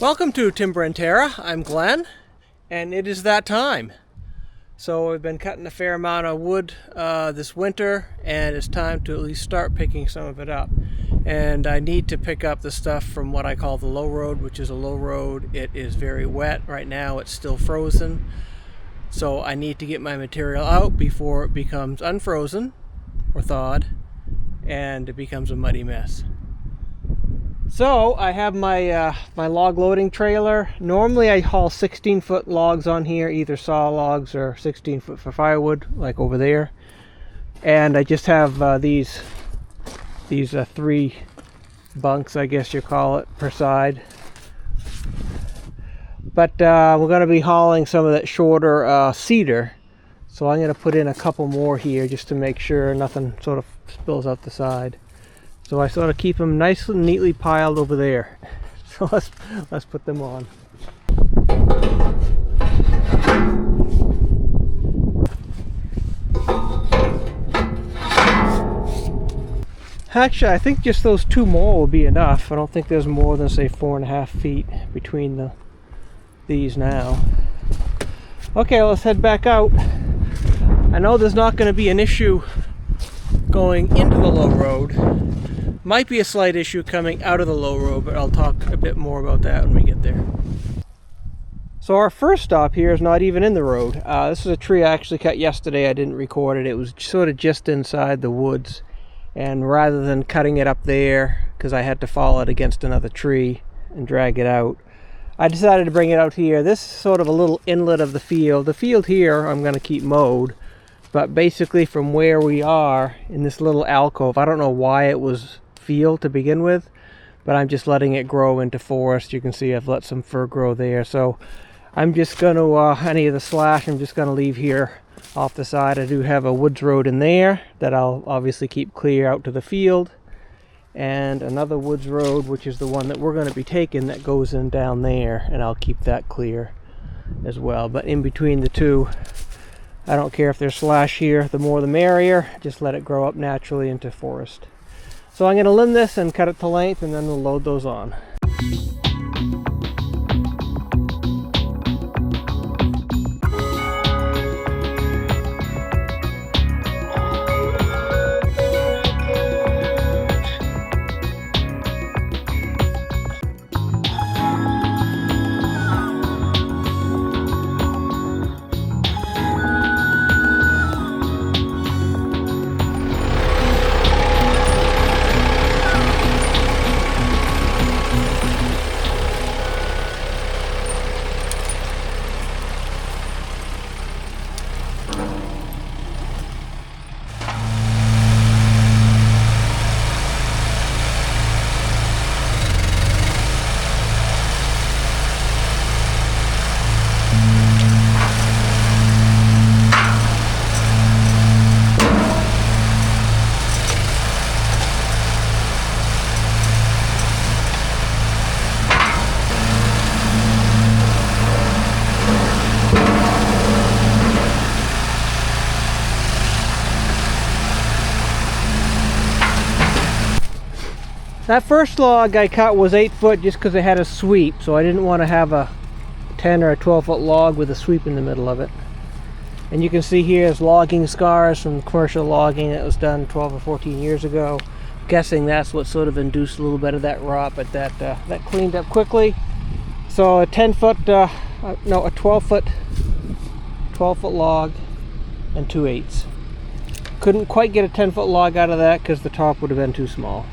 Welcome to Timber&Terra. I'm Glenn, and it is that time. So we've been cutting a fair amount of wood this winter, and it's time to at least start picking some of it up. And I need to pick up the stuff from what I call the low road, which is a low road. It is very wet right now. It's still frozen. So I need to get my material out before it becomes unfrozen or thawed and it becomes a muddy mess. So I have my my log loading trailer. Normally I haul 16-foot logs on here, either saw logs or 16-foot for firewood, like over there. And I just have these 3 bunks, I guess you call it, per side. But we're going to be hauling some of that shorter cedar. So I'm going to put in a couple more here just to make sure nothing sort of spills out the side. So I sort of keep them nice and neatly piled over there. So let's put them on. Actually, I think just those 2 more will be enough. I don't think there's more than, say, 4.5 feet between these now. Okay, let's head back out. I know there's not going to be an issue going into the low road. Might be a slight issue coming out of the low road, but I'll talk a bit more about that when we get there. So our first stop here is not even in the road. This is a tree I actually cut yesterday. I didn't record it. It was sort of just inside the woods. And rather than cutting it up there, because I had to follow it against another tree and drag it out, I decided to bring it out here. This is sort of a little inlet of the field. The field here I'm going to keep mowed. But basically from where we are in this little alcove, I don't know why it was field to begin with, but I'm just letting it grow into forest. You can see I've let some fir grow there. So I'm just going to, any of the slash, I'm just going to leave here off the side. I do have a woods road in there that I'll obviously keep clear out to the field. And another woods road, which is the one that we're going to be taking, that goes in down there, and I'll keep that clear as well. But in between the two, I don't care if there's slash here, the more the merrier. Just let it grow up naturally into forest. So I'm going to limb this and cut it to length, and then we'll load those on. That first log I cut was 8 foot just because it had a sweep, so I didn't want to have a 10 or a 12 foot log with a sweep in the middle of it. And you can see here is logging scars from commercial logging that was done 12 or 14 years ago. I'm guessing that's what sort of induced a little bit of that rot, but that cleaned up quickly. So a 10 foot, no, a 12 foot log and 2/8. Couldn't quite get a 10 foot log out of that because the top would have been too small.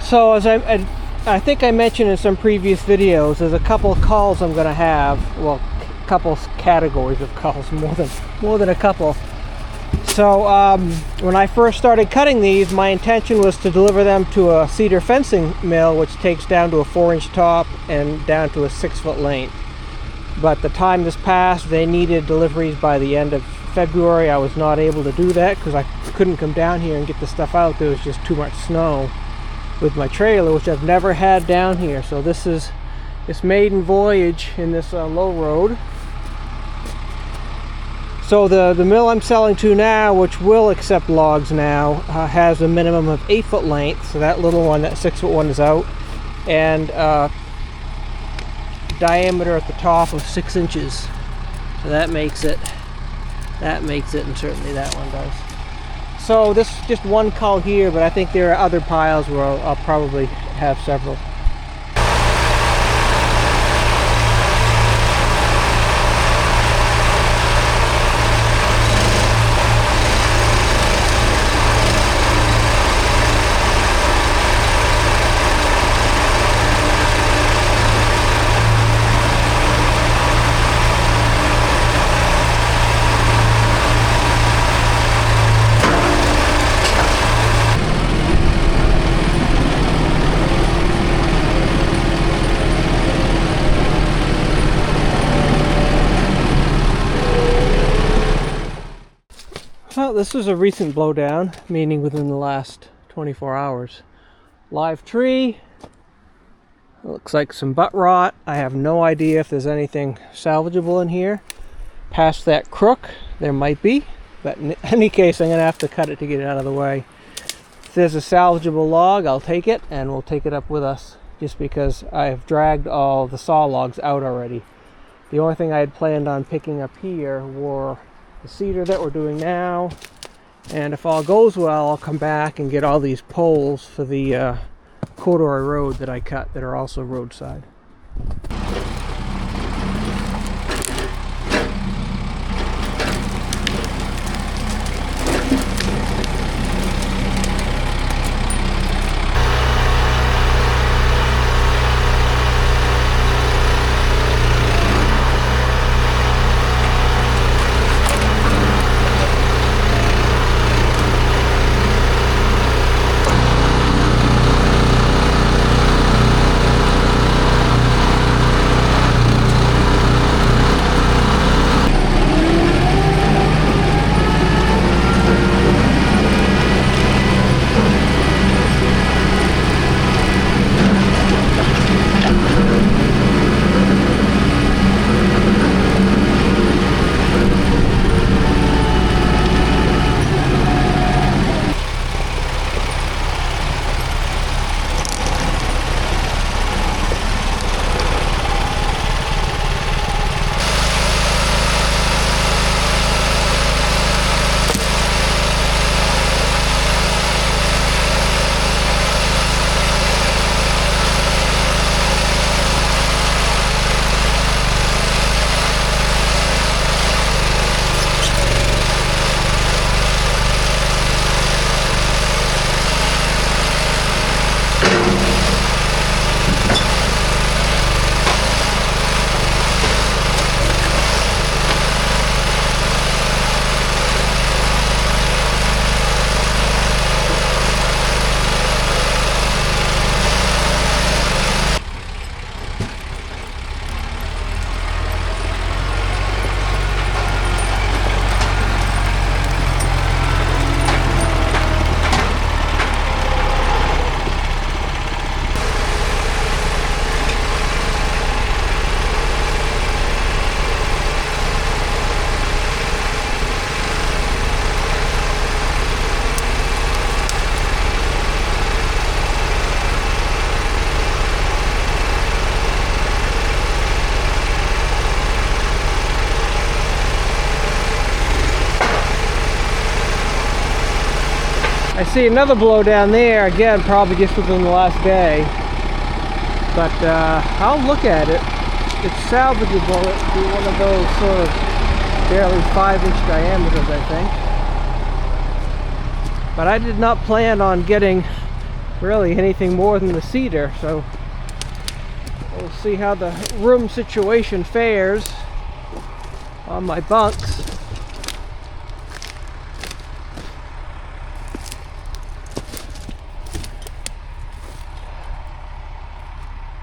So as I think I mentioned in some previous videos, there's a couple of calls I'm going to have. Well, a couple categories of calls, more than a couple. So when I first started cutting these, my intention was to deliver them to a cedar fencing mill, which takes down to a 4-inch top and down to a 6-foot length. But the time this passed, they needed deliveries by the end of February. I was not able to do that because I couldn't come down here and get the stuff out. There was just too much snow with my trailer, which I've never had down here. So this is this maiden voyage in this low road. So the mill I'm selling to now, which will accept logs now, has a minimum of 8-foot length. So that little one, that 6-foot one, is out, and diameter at the top of 6 inches. So that makes it, and certainly that one does. So this is just one cull here, but I think there are other piles where I'll probably have several. Well, this is a recent blowdown, meaning within the last 24 hours. Live tree. Looks like some butt rot. I have no idea if there's anything salvageable in here. Past that crook, there might be, but in any case, I'm going to have to cut it to get it out of the way. If there's a salvageable log, I'll take it, and we'll take it up with us, just because I have dragged all the saw logs out already. The only thing I had planned on picking up here were the cedar that we're doing now, and if all goes well, I'll come back and get all these poles for the corduroy road that I cut that are also roadside. I see another blow down there, again, probably just within the last day. But I'll look at it. It's salvageable. It'll be one of those sort of barely 5-inch diameters, I think. But I did not plan on getting really anything more than the cedar. So we'll see how the room situation fares on my bunks.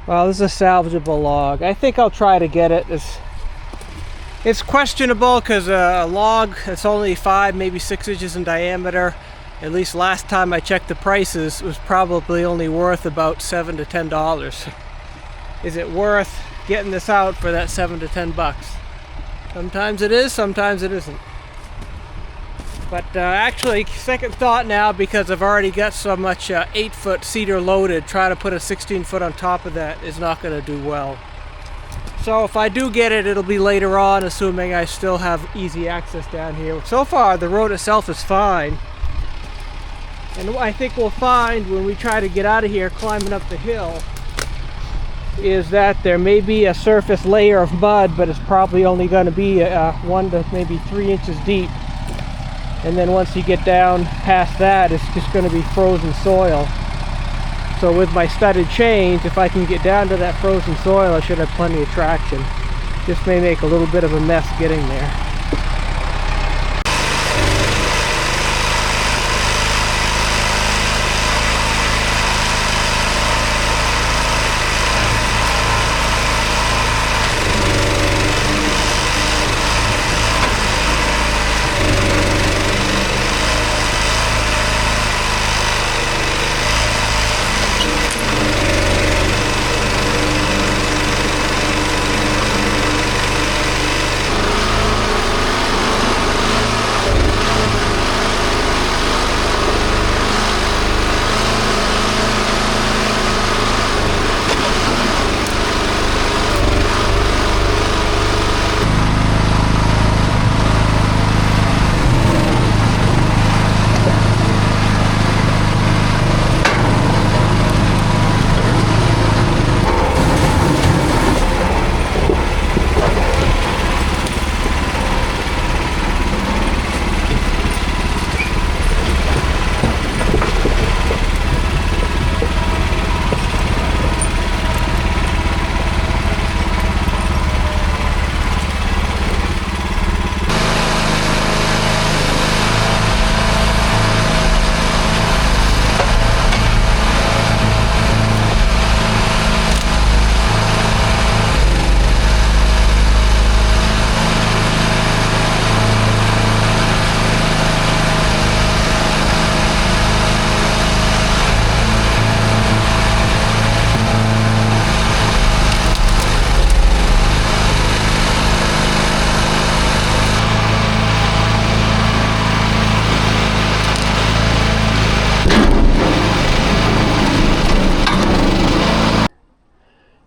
Well, this is a salvageable log. I think I'll try to get it. It's questionable because a log that's only 5, maybe 6 inches in diameter, at least last time I checked the prices, was probably only worth about $7 to $10. Is it worth getting this out for that $7 to $10? Sometimes it is, sometimes it isn't. But actually, second thought now, because I've already got so much 8-foot cedar loaded, trying to put a 16-foot on top of that is not going to do well. So if I do get it, it'll be later on, assuming I still have easy access down here. So far, the road itself is fine. And what I think we'll find when we try to get out of here climbing up the hill is that there may be a surface layer of mud, but it's probably only going to be 1 to maybe 3 inches deep. And then once you get down past that, it's just going to be frozen soil. So with my studded chains, if I can get down to that frozen soil, I should have plenty of traction. Just may make a little bit of a mess getting there.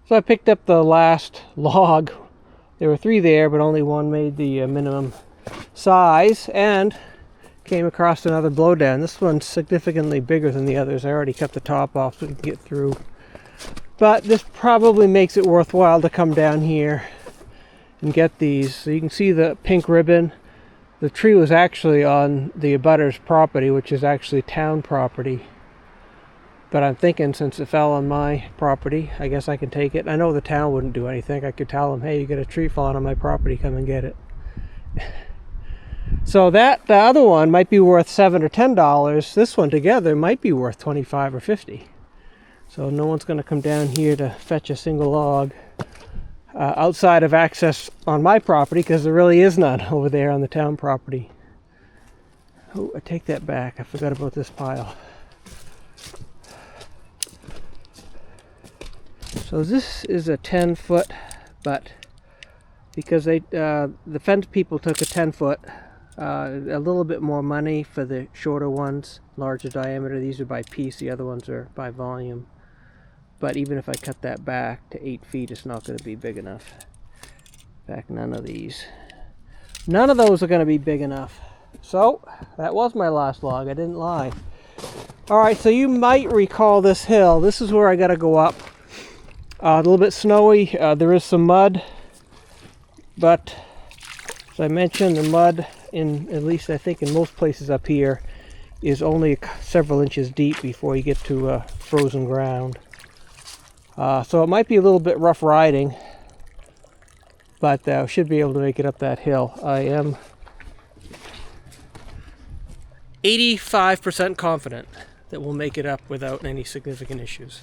So I picked up the last log. There were 3 there, but only 1 made the minimum size, and came across another blowdown. This one's significantly bigger than the others. I already cut the top off so we can get through. But this probably makes it worthwhile to come down here and get these. So you can see the pink ribbon. The tree was actually on the abutter's property, which is actually town property. But I'm thinking, since it fell on my property, I guess I can take it. I know the town wouldn't do anything. I could tell them, hey, you got a tree falling on my property, come and get it. So the other one might be worth $7 or $10. This one together might be worth $25 or $50. So no one's going to come down here to fetch a single log outside of access on my property, because there really is none over there on the town property. Oh, I take that back. I forgot about this pile. So this is a 10-foot, but because the fence people took a 10-foot, a little bit more money for the shorter ones, larger diameter. These are by piece, the other ones are by volume. But even if I cut that back to 8 feet, it's not going to be big enough. In fact, none of these. None of those are going to be big enough. So that was my last log. I didn't lie. All right, so you might recall this hill. This is where I got to go up. A little bit snowy. There is some mud, but as I mentioned, the mud, in at least I think in most places up here, is only several inches deep before you get to frozen ground. So it might be a little bit rough riding, but I should be able to make it up that hill. I am 85% confident that we'll make it up without any significant issues.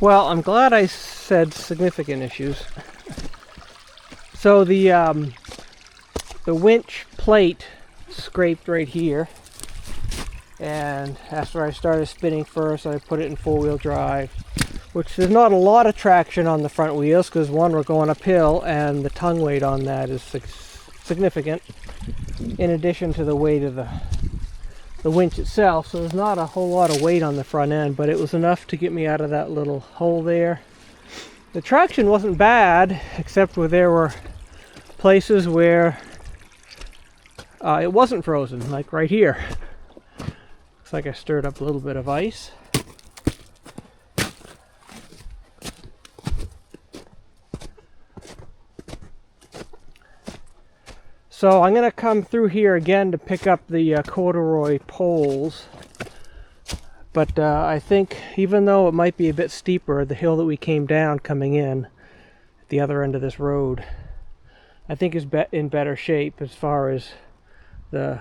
Well, I'm glad I said significant issues. So the winch plate scraped right here, and after I started spinning first, I put it in four-wheel drive, which there's not a lot of traction on the front wheels because one, we're going uphill, and the tongue weight on that is significant, in addition to the weight of the winch itself. So there's not a whole lot of weight on the front end, but it was enough to get me out of that little hole there. The traction wasn't bad, except where there were places where it wasn't frozen, like right here. Looks like I stirred up a little bit of ice. So I'm going to come through here again to pick up the corduroy poles. But I think even though it might be a bit steeper, the hill that we came down coming in at the other end of this road, I think is in better shape as far as the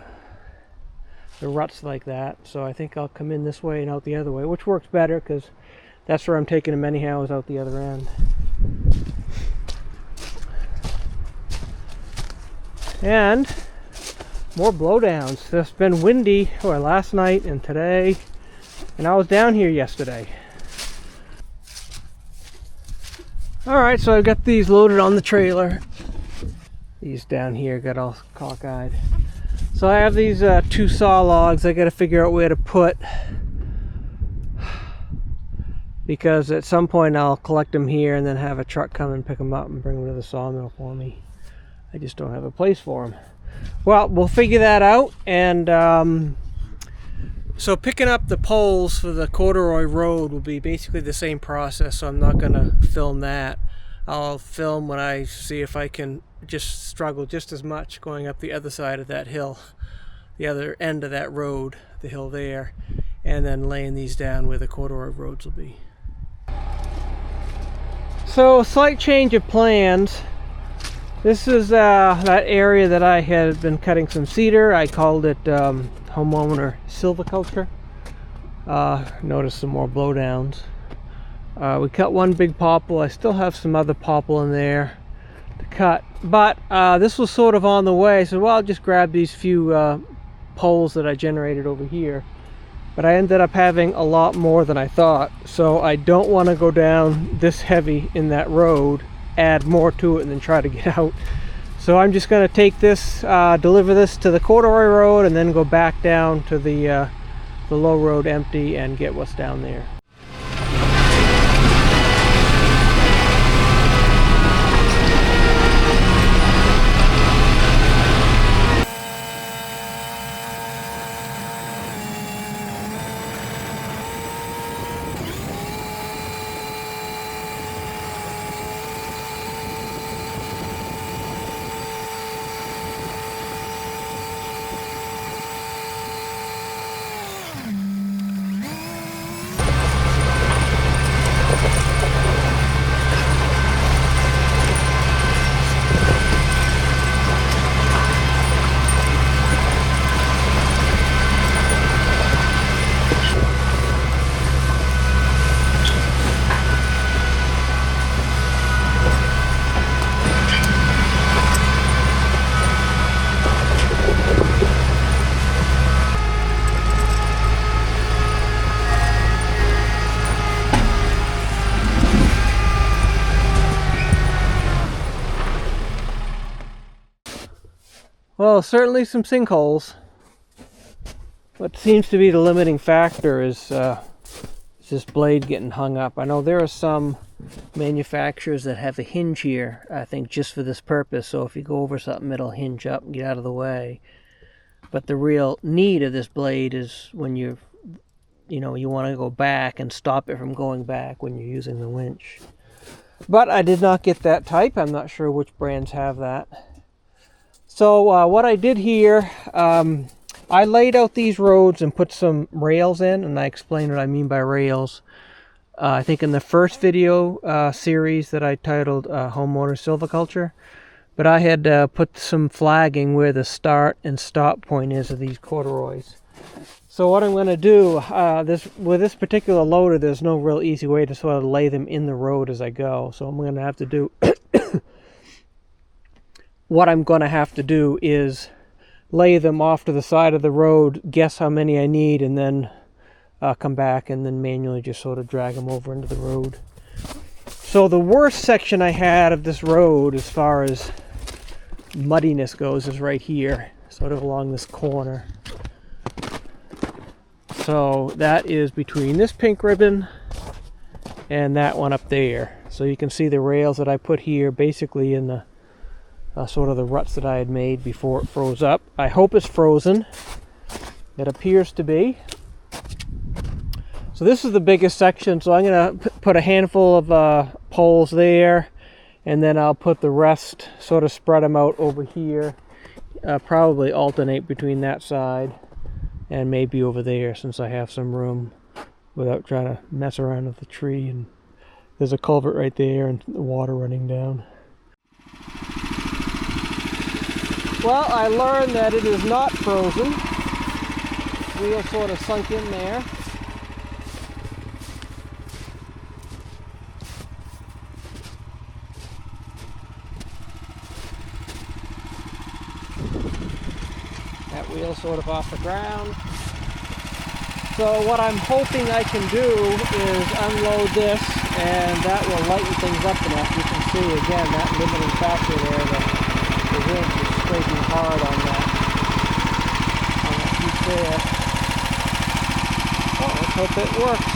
ruts like that. So I think I'll come in this way and out the other way, which works better because that's where I'm taking them anyhow, is out the other end. And more blowdowns. It's been windy last night and today, and I was down here yesterday. Alright, so I've got these loaded on the trailer. These down here got all cockeyed. So I have these two saw logs I got to figure out where to put, because at some point I'll collect them here and then have a truck come and pick them up and bring them to the sawmill for me. I just don't have a place for them. Well, we'll figure that out. And so picking up the poles for the corduroy road will be basically the same process, so I'm not going to film that. I'll film when I see if I can just struggle just as much going up the other side of that hill, the other end of that road, the hill there, and then laying these down where the corduroy roads will be. So, slight change of plans. This is that area that I had been cutting some cedar. I called it homeowner silviculture. Noticed some more blowdowns. We cut one big popple. I still have some other popple in there to cut, but this was sort of on the way, so well, I'll just grab these few poles that I generated over here. But I ended up having a lot more than I thought, so I don't want to go down this heavy in that road add more to it and then try to get out. So I'm just going to take this, deliver this to the corduroy road, and then go back down to the low road empty and get what's down there. Well, certainly some sinkholes. What seems to be the limiting factor is this blade getting hung up. I know there are some manufacturers that have a hinge here, I think just for this purpose, so if you go over something it'll hinge up and get out of the way. But the real need of this blade is when you want to go back and stop it from going back when you're using the winch. But I did not get that type. I'm not sure which brands have that. So what I did here, I laid out these roads and put some rails in, and I explained what I mean by rails. I think in the first video series that I titled Homeowner Silviculture, but I had put some flagging where the start and stop point is of these corduroys. So what I'm going to do, with this particular loader, there's no real easy way to sort of lay them in the road as I go. So I'm going to have to do what I'm going to have to do is lay them off to the side of the road, guess how many I need, and then come back and then manually just sort of drag them over into the road. So the worst section I had of this road as far as muddiness goes is right here, sort of along this corner. So that is between this pink ribbon and that one up there. So you can see the rails that I put here basically in the sort of the ruts that I had made before it froze up. I hope it's frozen. It appears to be. So this is the biggest section, so I'm going to put a handful of poles there, and then I'll put the rest, sort of spread them out over here. Probably alternate between that side and maybe over there, since I have some room without trying to mess around with the tree. And there's a culvert right there and the water running down. Well, I learned that it is not frozen. Wheel sort of sunk in there. That wheel sort of off the ground. So what I'm hoping I can do is unload this, and that will lighten things up enough. You can see again that limiting factor there, the winch is scraping hard on that piece there. Well, let's hope it works.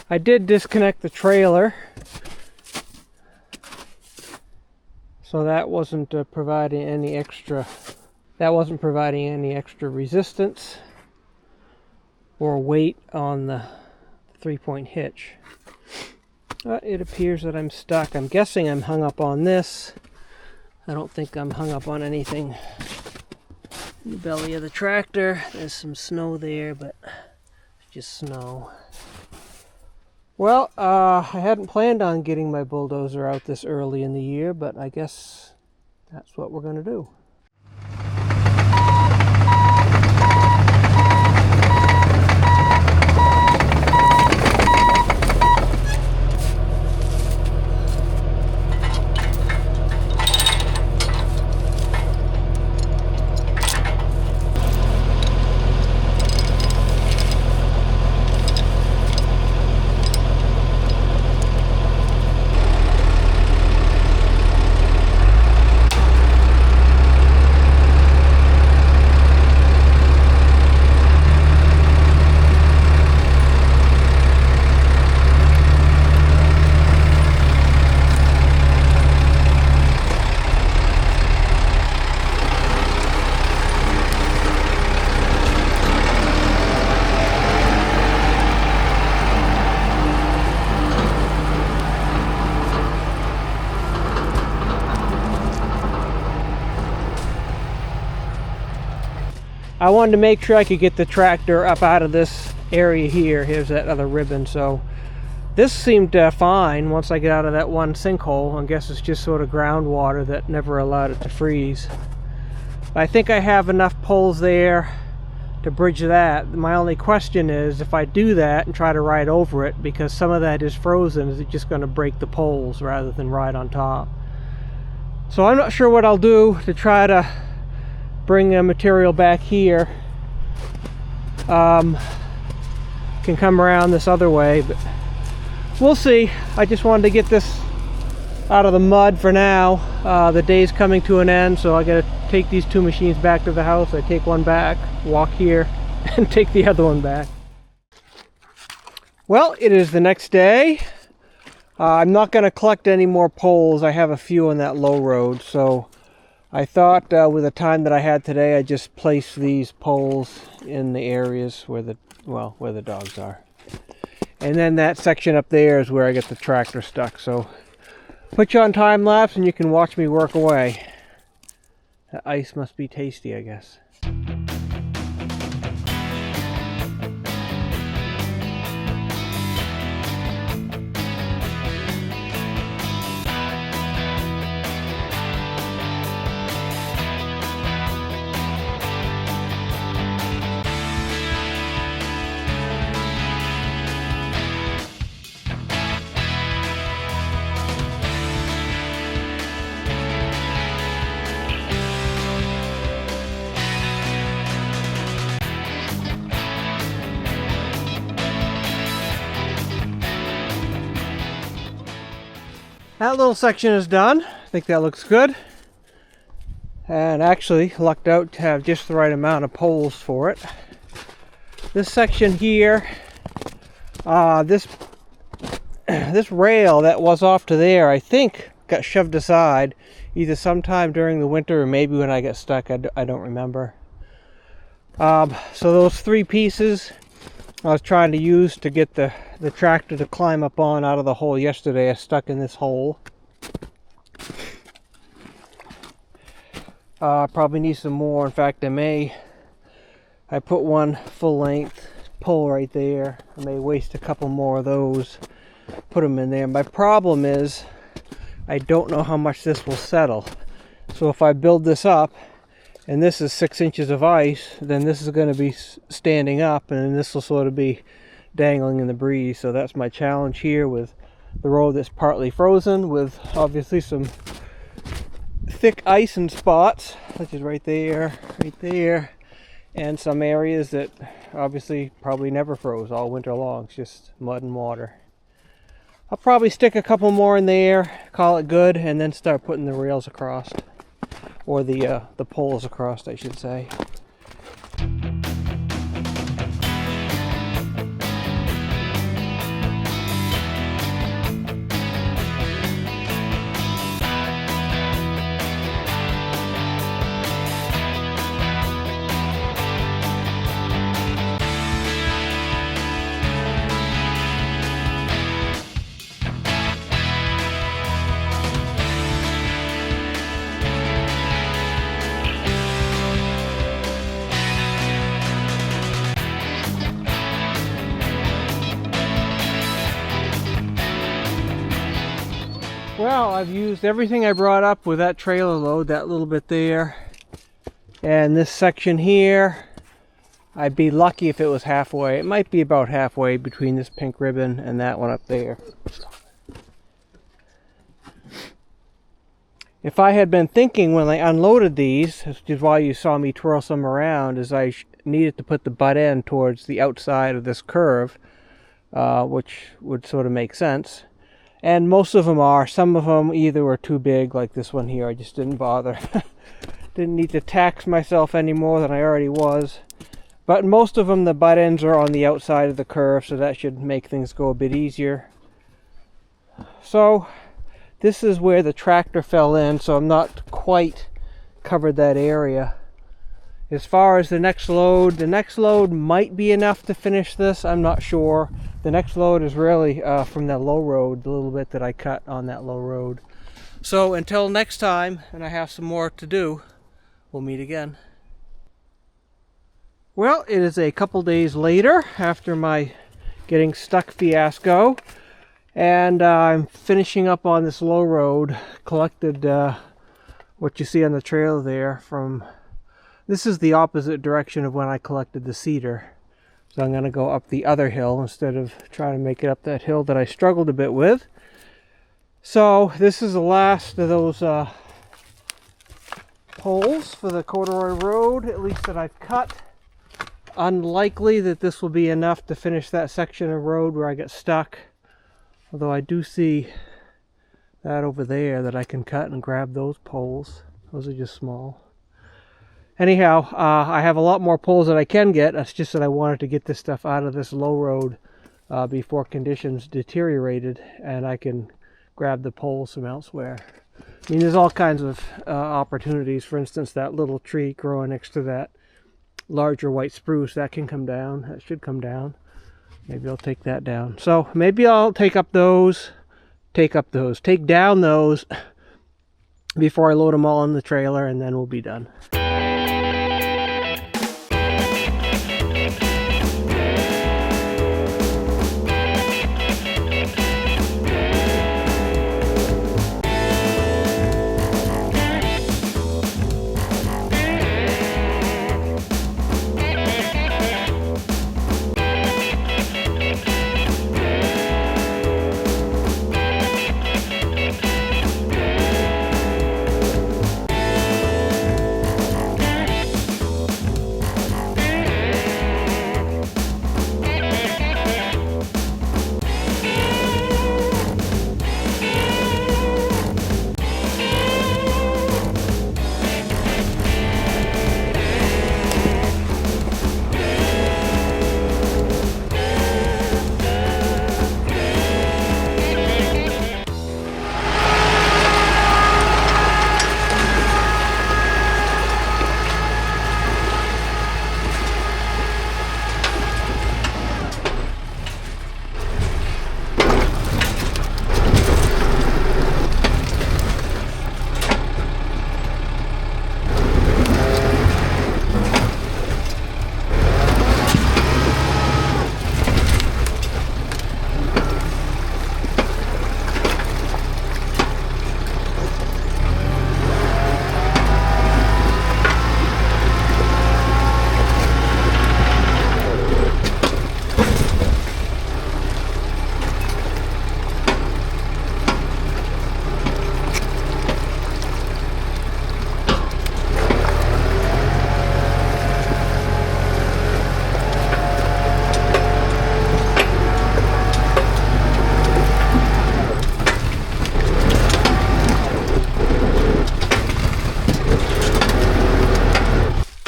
I did disconnect the trailer, so that wasn't providing any extra resistance or weight on the 3-point hitch. It appears that I'm stuck. I'm guessing I'm hung up on this. I don't think I'm hung up on anything in the belly of the tractor. There's some snow there, but it's just snow. Well, I hadn't planned on getting my bulldozer out this early in the year, but I guess that's what we're going to do. I wanted to make sure I could get the tractor up out of this area here. Here's that other ribbon. So this seemed fine once I get out of that one sinkhole. I guess it's just sort of groundwater that never allowed it to freeze. I think I have enough poles there to bridge that. My only question is, if I do that and try to ride over it, because some of that is frozen, is it just going to break the poles rather than ride on top? So I'm not sure what I'll do to try to bring material back here. Can come around this other way, but we'll see. I just wanted to get this out of the mud for now. The day's coming to an end, so I gotta take these two machines back to the house. I take one back, walk here, and take the other one back. Well, it is the next day. I'm not gonna collect any more poles. I have a few on that low road, so I thought with the time that I had today, I'd just place these poles in the areas where the dogs are. And then that section up there is where I get the tractor stuck. So put you on time lapse and you can watch me work away. The ice must be tasty, I guess. That little section is done. I think that looks good. And actually lucked out to have just the right amount of poles for it. This section here, this rail that was off to there, I think got shoved aside either sometime during the winter or maybe when I got stuck. I don't remember. So those three pieces I was trying to use to get the tractor to climb up on out of the hole yesterday. I stuck in this hole. Probably need some more. In fact, I put one full length pole right there. I may waste a couple more of those, put them in there. My problem is I don't know how much this will settle. So if I build this up and this is 6 inches of ice, then this is going to be standing up and this will sort of be dangling in the breeze. So that's my challenge here with the road that's partly frozen, with obviously some thick ice and spots, which is right there, and some areas that obviously probably never froze all winter long. It's just mud and water. I'll probably stick a couple more in there, call it good, and then start putting the rails across. Or the poles across, I should say. Anyhow, I've used everything I brought up with that trailer load, that little bit there. And this section here, I'd be lucky if it was halfway. It might be about halfway between this pink ribbon and that one up there. If I had been thinking when I unloaded these, which is why you saw me twirl some around, is I needed to put the butt end towards the outside of this curve, which would sort of make sense. And most of them are. Some of them either were too big, like this one here. I just didn't bother. Didn't need to tax myself any more than I already was. But most of them, the butt ends are on the outside of the curve, so that should make things go a bit easier. So this is where the tractor fell in, so I'm not quite covered that area. As far as the next load might be enough to finish this. I'm not sure. The next load is really from that low road, the little bit that I cut on that low road. So until next time, and I have some more to do, we'll meet again. Well, it is a couple days later after my getting stuck fiasco, and I'm finishing up on this low road. Collected what you see on the trail there from... This is the opposite direction of when I collected the cedar. So I'm going to go up the other hill instead of trying to make it up that hill that I struggled a bit with. So this is the last of those poles for the corduroy road, at least that I've cut. Unlikely that this will be enough to finish that section of road where I get stuck. Although I do see that over there that I can cut and grab those poles. Those are just small. Anyhow, I have a lot more poles that I can get. It's just that I wanted to get this stuff out of this low road before conditions deteriorated, and I can grab the poles from elsewhere. I mean, there's all kinds of opportunities. For instance, that little tree growing next to that larger white spruce, that can come down. That should come down. Maybe I'll take that down. So maybe I'll take down those before I load them all on the trailer, and then we'll be done.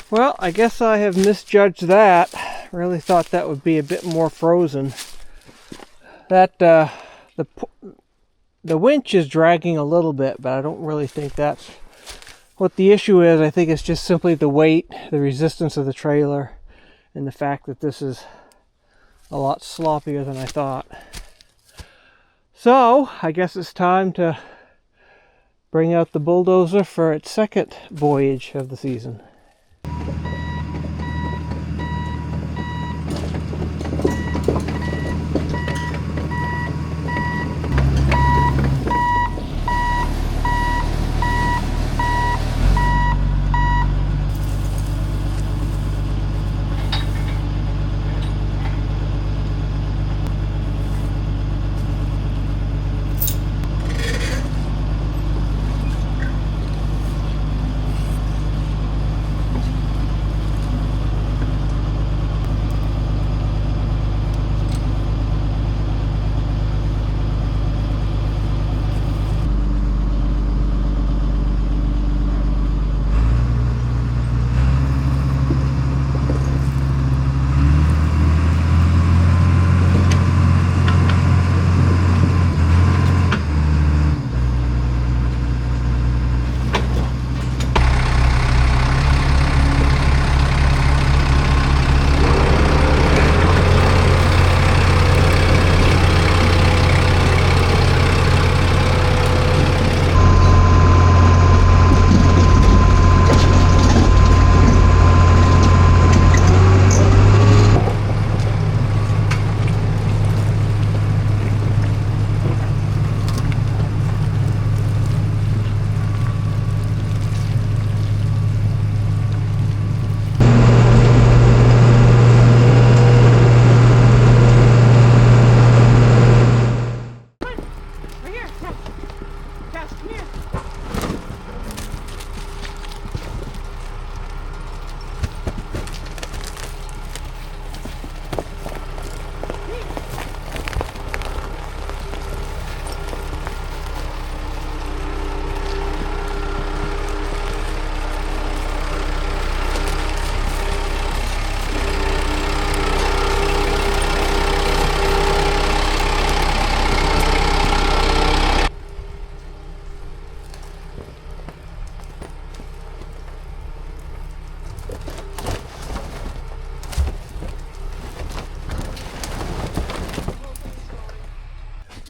Well, I guess I have misjudged that. Really thought that would be a bit more frozen. That the winch is dragging a little bit, but I don't really think that's what the issue is. I think it's just simply the weight, the resistance of the trailer, and the fact that this is a lot sloppier than I thought. So, I guess it's time to bring out the bulldozer for its second voyage of the season.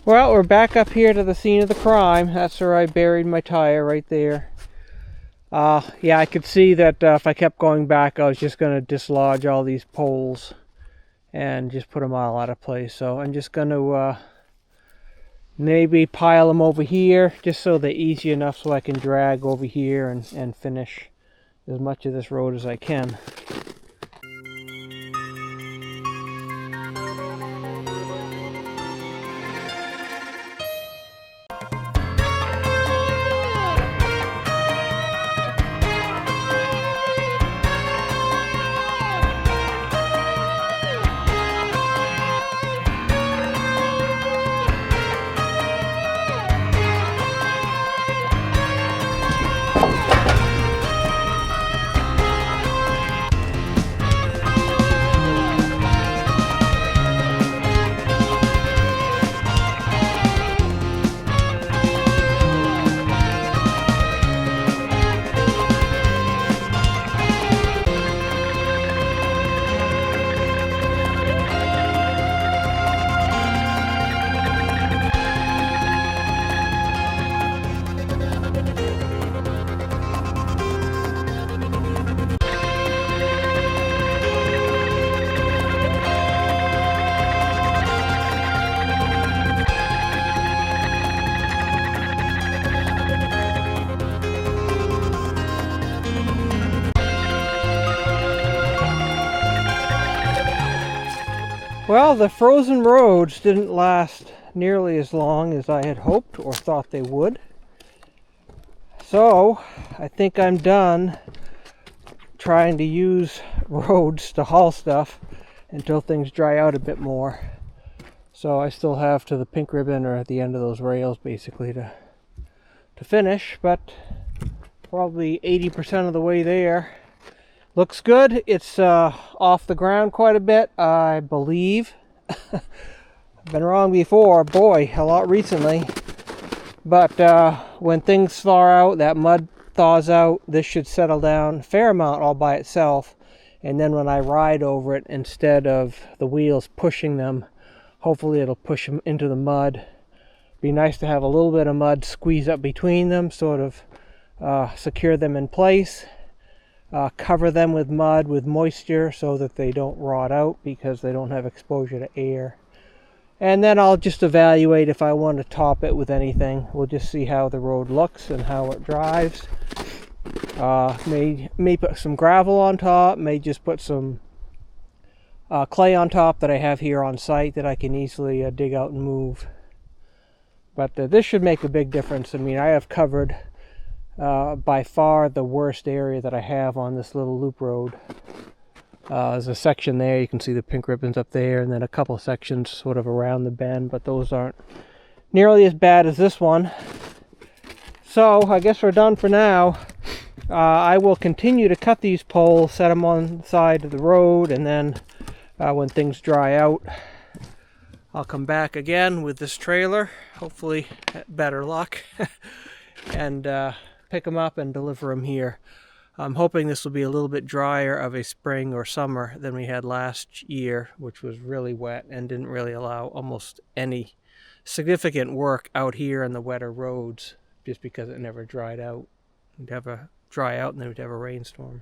Well, we're back up here to the scene of the crime. That's where I buried my tire, right there. Yeah, I could see that if I kept going back, I was just going to dislodge all these poles and just put them all out of place. So I'm just going to maybe pile them over here, just so they're easy enough so I can drag over here and finish as much of this road as I can. Well, the frozen roads didn't last nearly as long as I had hoped or thought they would. So, I think I'm done trying to use roads to haul stuff until things dry out a bit more. So I still have to the pink ribbon or at the end of those rails basically to finish, but probably 80% of the way there. Looks good. It's off the ground quite a bit, I believe. I've been wrong before, boy, a lot recently. But when things thaw out, that mud thaws out, this should settle down a fair amount all by itself. And then when I ride over it, instead of the wheels pushing them, hopefully it'll push them into the mud. Be nice to have a little bit of mud squeeze up between them, sort of secure them in place. Cover them with mud with moisture so that they don't rot out because they don't have exposure to air. And then I'll just evaluate if I want to top it with anything. We'll just see how the road looks and how it drives. May put some gravel on top, may just put some clay on top that I have here on site that I can easily dig out and move. But this should make a big difference. I mean, I have covered by far the worst area that I have on this little loop road. There's a section there, you can see the pink ribbons up there, and then a couple sections sort of around the bend, but those aren't nearly as bad as this one. So I guess we're done for now. I will continue to cut these poles, set them on the side of the road, and then when things dry out, I'll come back again with this trailer, hopefully better luck, and pick them up and deliver them here. I'm hoping this will be a little bit drier of a spring or summer than we had last year, which was really wet and didn't really allow almost any significant work out here on the wetter roads, just because it never dried out. We'd have a dry out and then we'd have a rainstorm.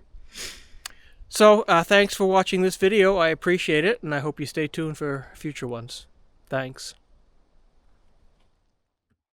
So thanks for watching this video. I appreciate it, and I hope you stay tuned for future ones. Thanks.